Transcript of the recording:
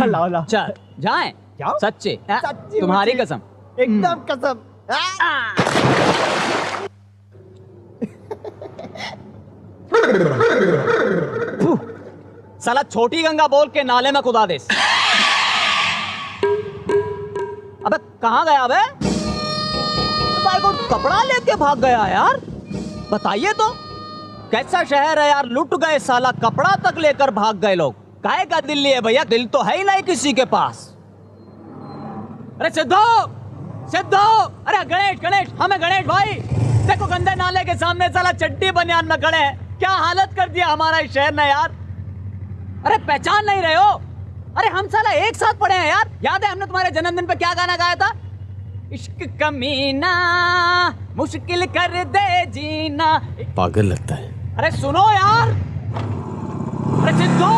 लाओ लाओ। चल जाएं। जाओ। सच्चे सच्ची तुम्हारी मुच्ची। कसम। एकदम कसम। साला छोटी गंगा बोल के नाले में कुदा दे। अबे कहाँ गया बे? भाई को कपड़ा लेके भाग गया यार। बताइए तो कैसा शहर है यार, लुट गए साला, कपड़ा तक लेकर भाग गए लोग। काहे का दिल लिए भैया, दिल तो है ही नहीं किसी के पास। अरे सिद्धू सिद्धू, अरे गणेश गणेश, हमें गणेश भाई देखो गंदे नाले के सामने साला चड्डी बनियान में खड़े हैं। क्या हालत कर दिया हमारा इस शहर ने यार। अरे पहचान नहीं रहे हो? अरे हम साला एक साथ पढ़े हैं यार। याद है हमने तुम्हारे जन्मदिन पे क्या गाना गाया था? इश्क कमीना मुश्किल कर दे जीना। पागल लगता है। अरे सुनो यार। अरे सिद्धू